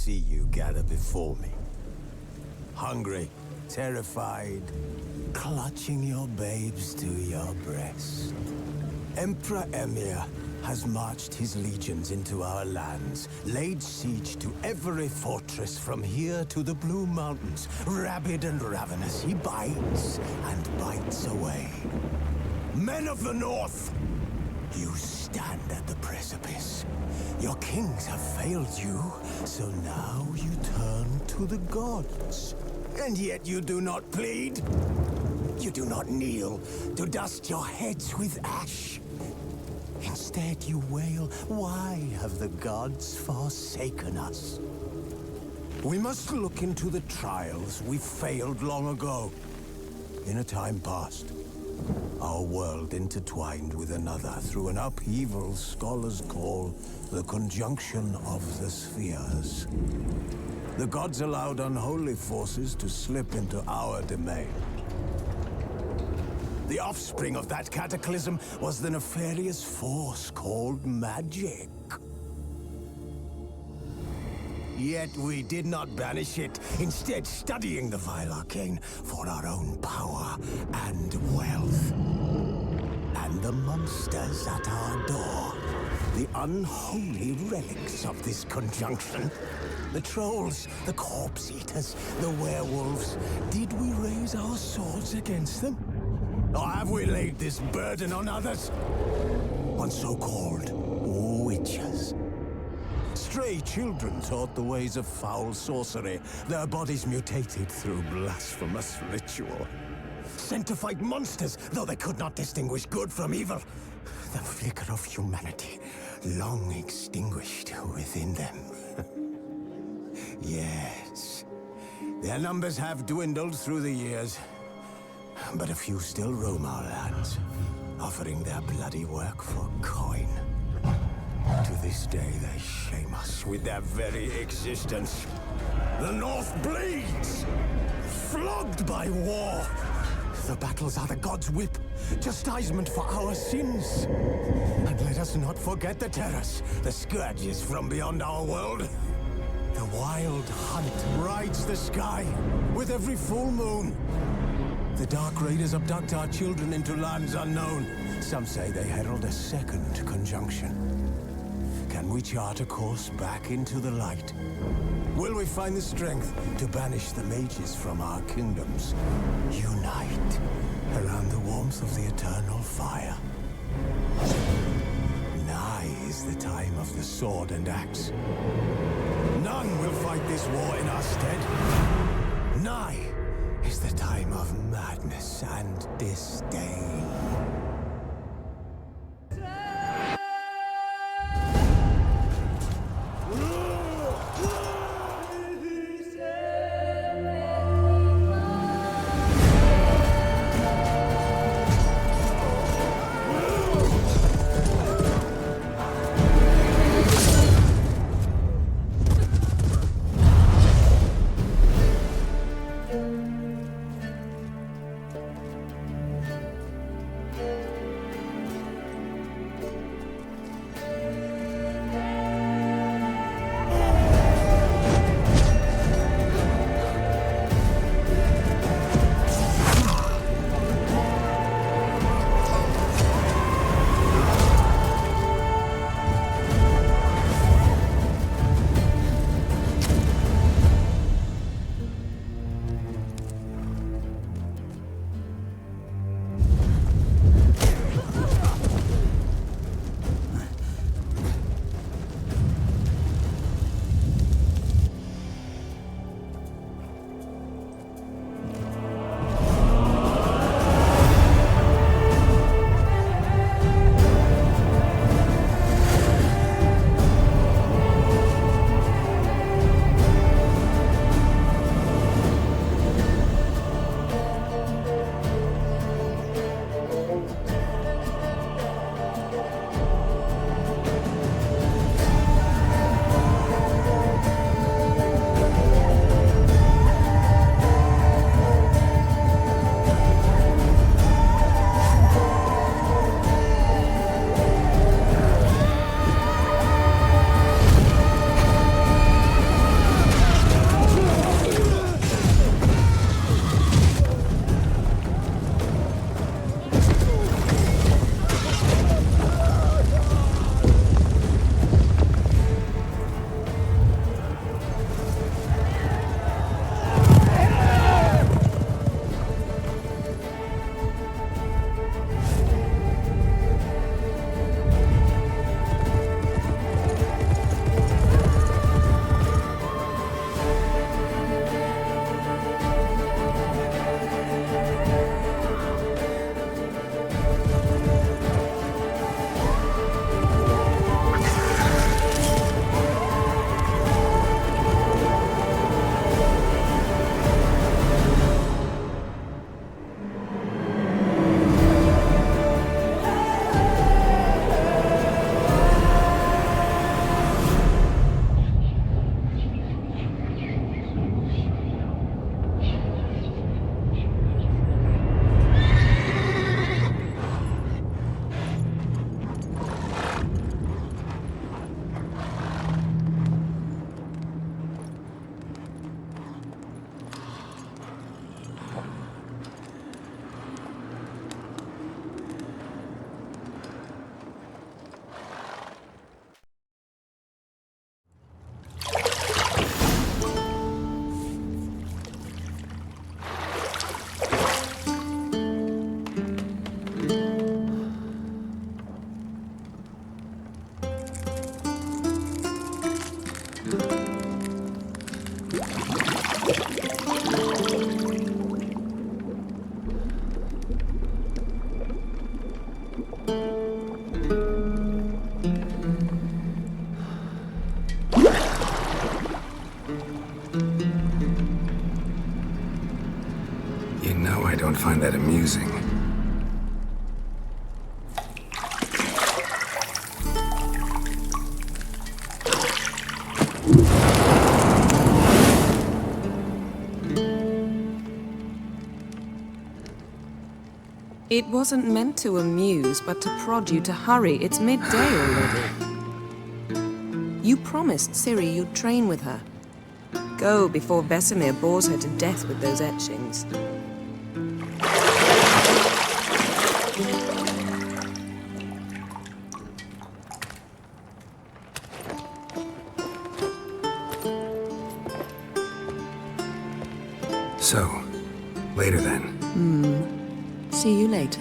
see you gather before me. Hungry, terrified, clutching your babes to your breast. Emperor Emir has marched his legions into our lands, laid siege to every fortress from here to the Blue Mountains. Rabid and ravenous, he bites and bites away. Men of the North, you stand at the precipice. Your kings have failed you, so now you turn to the gods. And yet you do not plead. You do not kneel to dust your heads with ash. Instead you wail, why have the gods forsaken us? We must look into the trials we failed long ago. In a time past, our world intertwined with another through an upheaval scholars call the conjunction of the spheres. The gods allowed unholy forces to slip into our domain. The offspring of that cataclysm was the nefarious force called magic. Yet we did not banish it, instead studying the vile arcane for our own power and wealth. And the monsters at our door, the unholy relics of this conjunction. The trolls, the corpse eaters, the werewolves. Did we raise our swords against them? Or have we laid this burden on others? On so-called witches. Stray children taught the ways of foul sorcery, their bodies mutated through blasphemous ritual. Sent to fight monsters, though they could not distinguish good from evil. The flicker of humanity, long extinguished within them. Yes, their numbers have dwindled through the years. But a few still roam our lands, offering their bloody work for coin. To this day, they shame us with their very existence. The North bleeds, flogged by war. The battles are the gods' whip, chastisement for our sins. And let us not forget the terrors, the scourges from beyond our world. The wild hunt rides the sky with every full moon. The Dark Raiders abduct our children into lands unknown. Some say they herald a second conjunction. Can we chart a course back into the light? Will we find the strength to banish the mages from our kingdoms? Unite around the warmth of the eternal fire. Nigh is the time of the sword and axe. None will fight this war in our stead. Nigh is the time of madness and disdain. You know I don't find that amusing. It wasn't meant to amuse, but to prod you to hurry. It's midday already. You promised Ciri you'd train with her. Go before Vesemir bores her to death with those etchings. So, later then. See you later.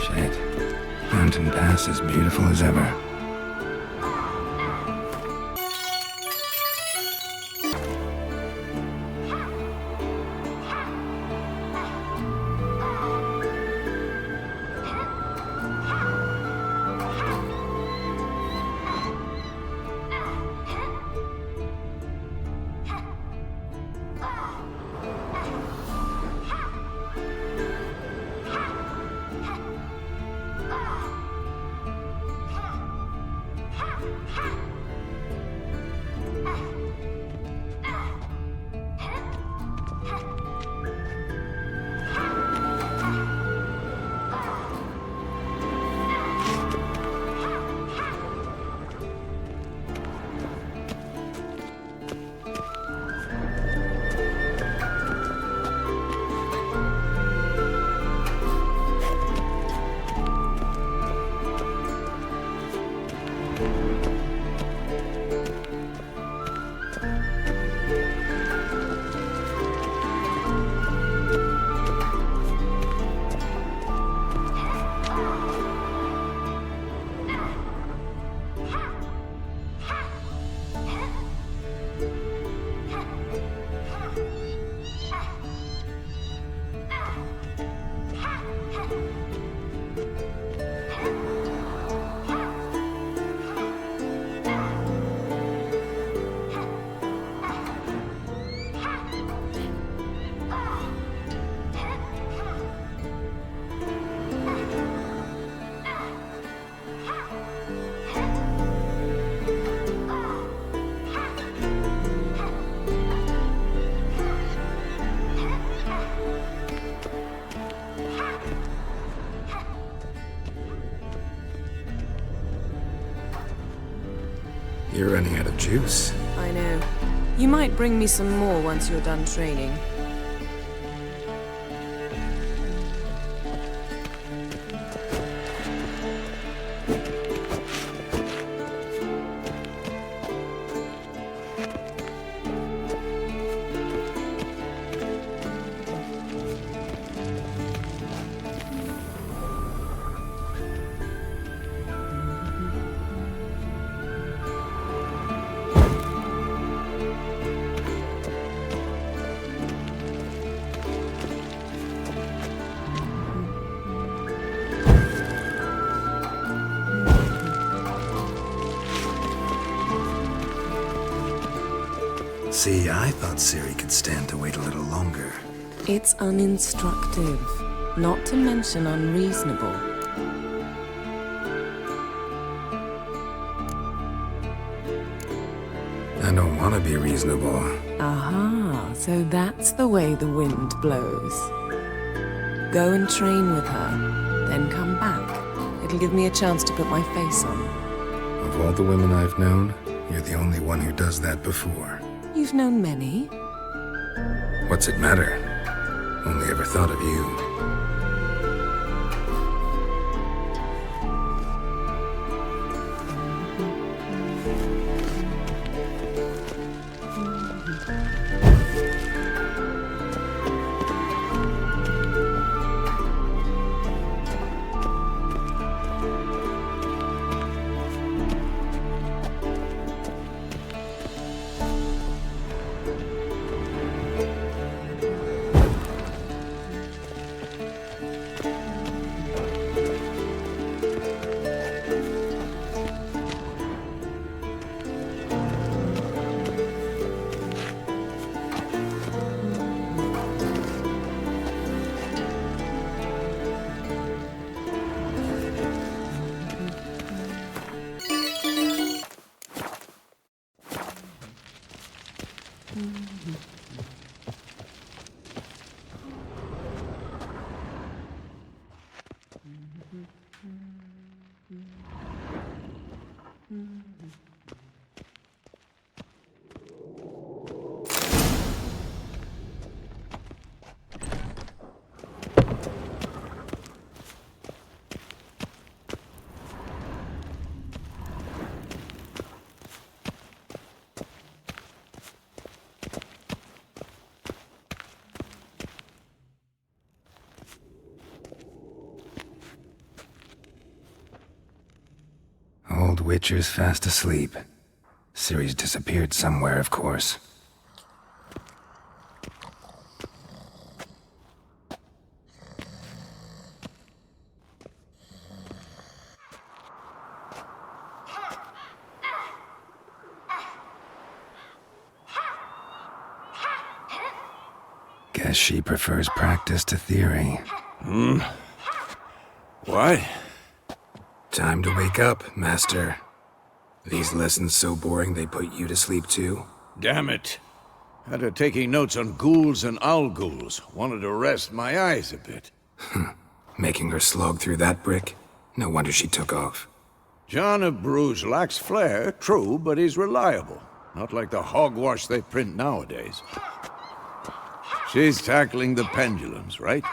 Shit. Mountain Pass as beautiful as ever. You're running out of juice. I know. You might bring me some more once you're done training. See, I thought Ciri could stand to wait a little longer. It's uninstructive, not to mention unreasonable. I don't want to be reasonable. Aha, so that's the way the wind blows. Go and train with her, then come back. It'll give me a chance to put my face on. Of all the women I've known, you're the only one who does that before. You've known many. What's it matter? Only ever thought of you. Old Witcher's fast asleep. Ciri's disappeared somewhere, of course. Guess she prefers practice to theory. What? Time to wake up, Master. These lessons so boring they put you to sleep too? Damn it. After taking notes on ghouls and owl ghouls, wanted to rest my eyes a bit. Making her slog through that brick? No wonder she took off. John of Bruges lacks flair, true, but he's reliable. Not like the hogwash they print nowadays. She's tackling the pendulums, right?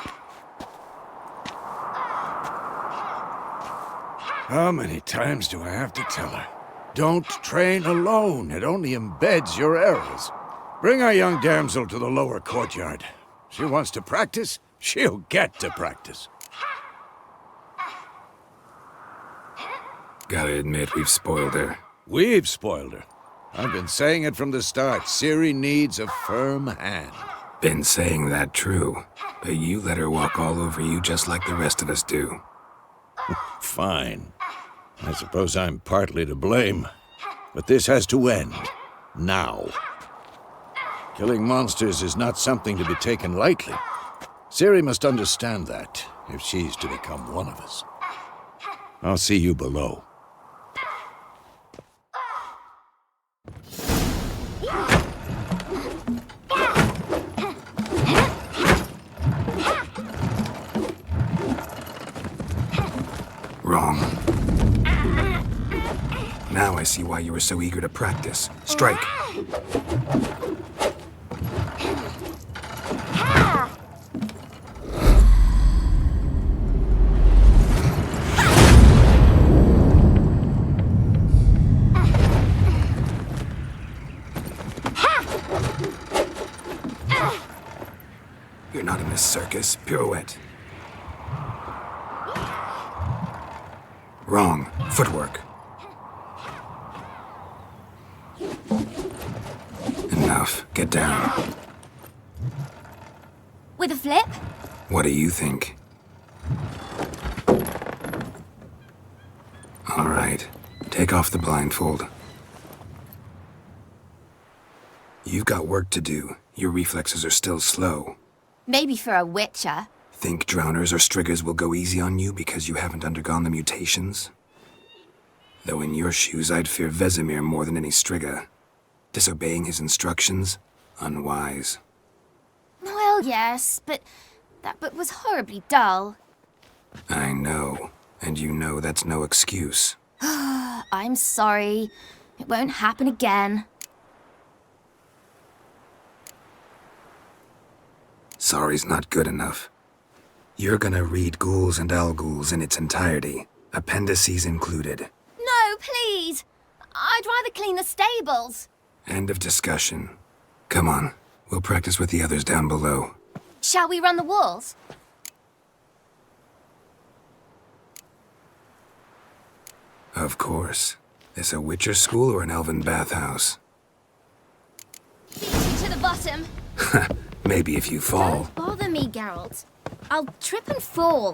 How many times do I have to tell her? Don't train alone. It only embeds your errors. Bring our young damsel to the lower courtyard. She wants to practice, she'll get to practice. Gotta admit, we've spoiled her. We've spoiled her. I've been saying it from the start. Ciri needs a firm hand. Been saying that true, but you let her walk all over you just like the rest of us do. Fine. I suppose I'm partly to blame. But this has to end. Now. Killing monsters is not something to be taken lightly. Ciri must understand that, if she's to become one of us. I'll see you below. Wrong. Now I see why you were so eager to practice. Strike. You're not in this circus. Pirouette. Wrong. Footwork. Enough. Get down. With a flip? What do you think? All right. Take off the blindfold. You've got work to do. Your reflexes are still slow. Maybe for a witcher. Think drowners or striggers will go easy on you because you haven't undergone the mutations? Though in your shoes, I'd fear Vesemir more than any strigger. Disobeying his instructions? Unwise. Well, yes, but that book was horribly dull. I know. And you know that's no excuse. I'm sorry. It won't happen again. Sorry's not good enough. You're gonna read Ghouls and Alghouls in its entirety, appendices included. No, please! I'd rather clean the stables. End of discussion. Come on, we'll practice with the others down below. Shall we run the walls? Of course. This a Witcher school or an elven bathhouse? Feet to the bottom. Maybe if you fall. Don't bother me, Geralt. I'll trip and fall.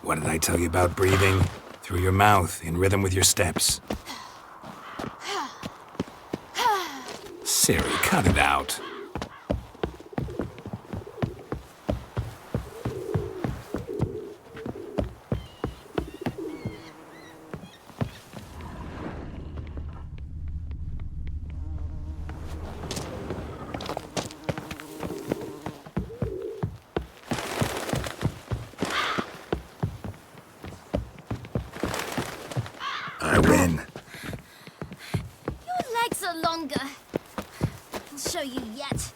What did I tell you about breathing? Through your mouth, in rhythm with your steps. Siri, cut it out. I win. Your legs are longer. I'll show you yet.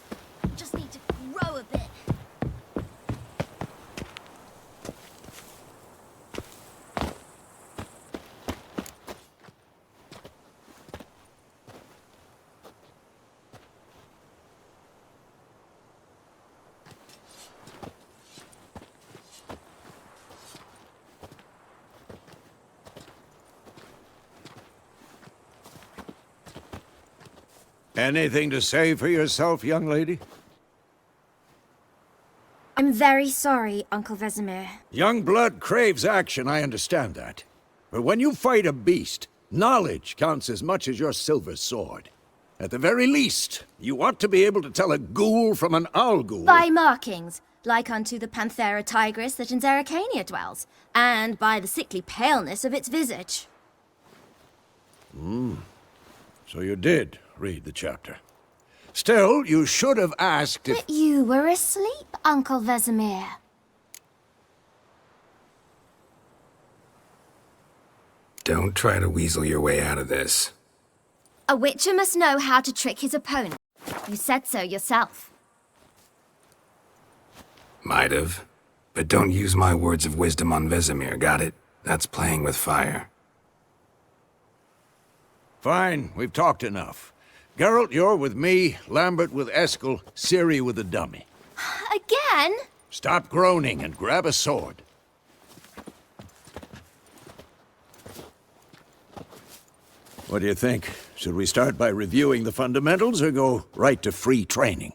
Just need to grow a bit. Anything to say for yourself, young lady? I'm very sorry, Uncle Vesemir. Young blood craves action, I understand that. But when you fight a beast, knowledge counts as much as your silver sword. At the very least, you ought to be able to tell a ghoul from an Alghoul. By markings, like unto the Panthera tigris that in Zerrikania dwells, and by the sickly paleness of its visage. So you did read the chapter. Still, you should have asked if... But you were asleep, Uncle Vesemir. Don't try to weasel your way out of this. A witcher must know how to trick his opponent. You said so yourself. Might have. But don't use my words of wisdom on Vesemir, got it? That's playing with fire. Fine, we've talked enough. Geralt, you're with me, Lambert with Eskel, Ciri with the dummy. Again? Stop groaning and grab a sword. What do you think? Should we start by reviewing the fundamentals or go right to free training?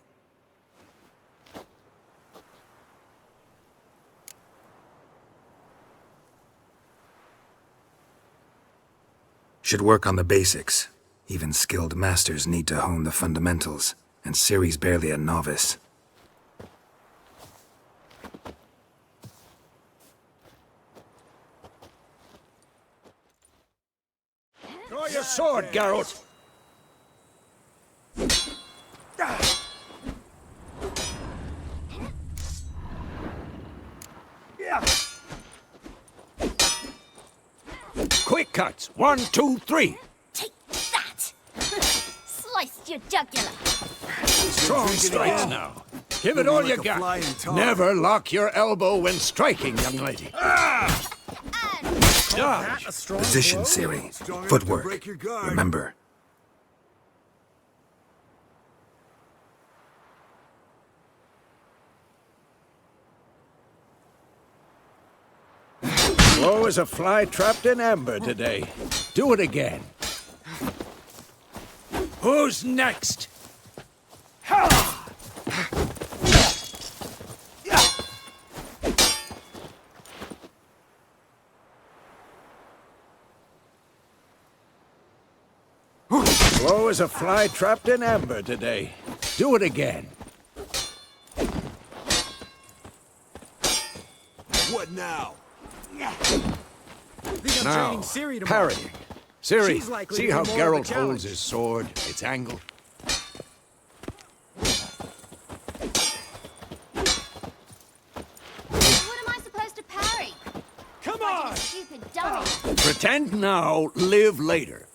Should work on the basics. Even skilled masters need to hone the fundamentals, and Ciri's barely a novice. Draw your sword, Geralt! Quick cuts! 1, 2, 3! Take that! Sliced your jugular. Strong strikes now. Give it all you got. Never lock your elbow when striking, young lady. Dodge. Position, Ciri. Footwork. Remember. Slow as a fly trapped in amber today. Do it again. Who's next? Ha! Slow as a fly trapped in amber today. Do it again. What now? Now, parrying. Ciri, She's likely see to be how more of a Geralt challenge. holds his sword, its angle? What am I supposed to parry? Come Like on! a stupid dummy. Pretend now, live later.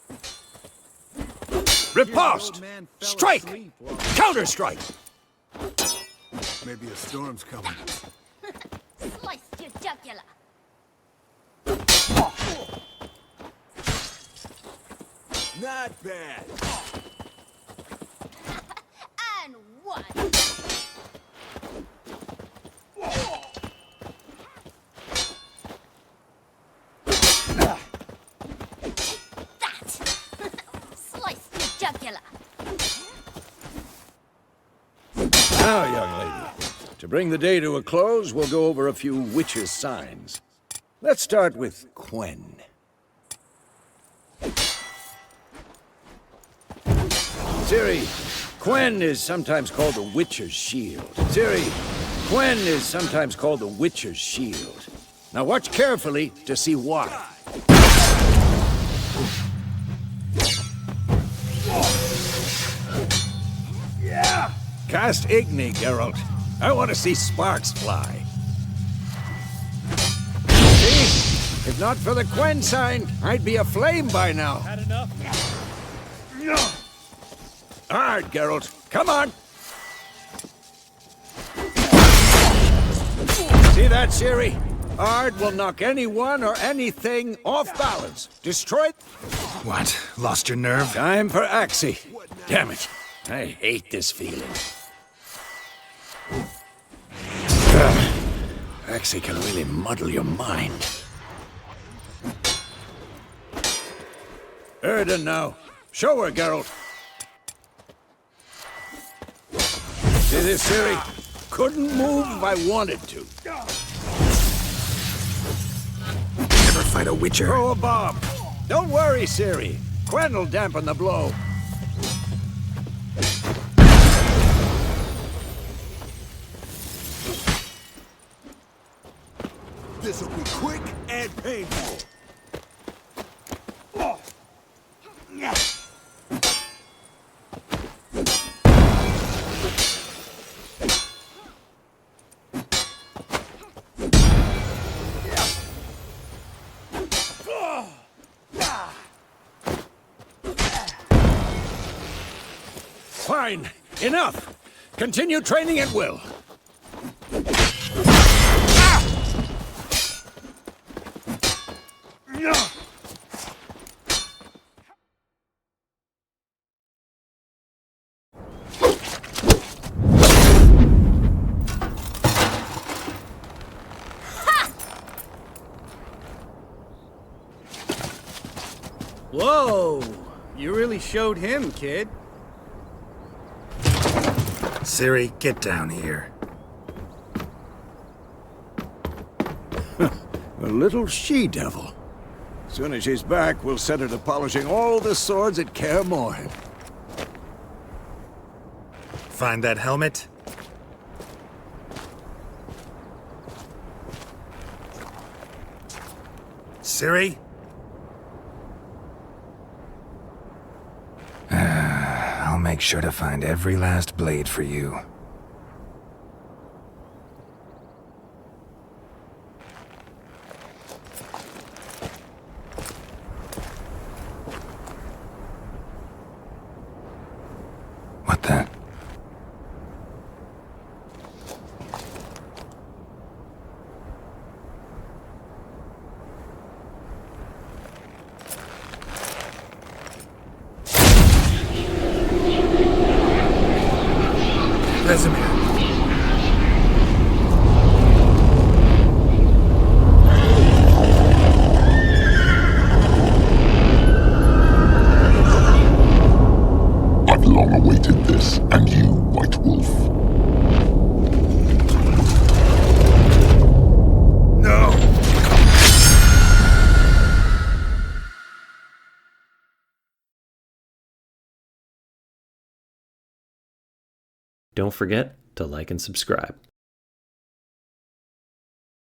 Riposte! man fell Strike! asleep while- Counter-strike! Maybe a storm's coming. Slice your jugular. Not bad. And one. That. Slice your jugular. Now, young lady, to bring the day to a close, we'll go over a few witches' signs. Let's start with Quen. Ciri, Quen is sometimes called the Witcher's Shield. Ciri, Quen is sometimes called the Witcher's Shield. Now watch carefully to see why. Cast Igni, Geralt. I want to see sparks fly. See? If not for the Quen sign, I'd be aflame by now. Had enough? Hard, Geralt. Come on. See that, Ciri? Ard will knock anyone or anything off balance. Destroy... What? Lost your nerve? Time for Axie. Damn it. I hate this feeling. Axie can really muddle your mind. Erden now. Show her, Geralt. See this, Ciri? Couldn't move if I wanted to. Never fight a witcher. Throw a bomb. Don't worry, Ciri. Quen will dampen the blow. This'll be quick and painful. Fine. Enough. Continue training at will. Whoa! You really showed him, kid. Ciri, get down here. A little she-devil. Soon as she's back, we'll set her to polishing all the swords at Kaer Morhen. Find that helmet? Ciri? I'll make sure to find every last blade for you. What the? Don't forget to like and subscribe.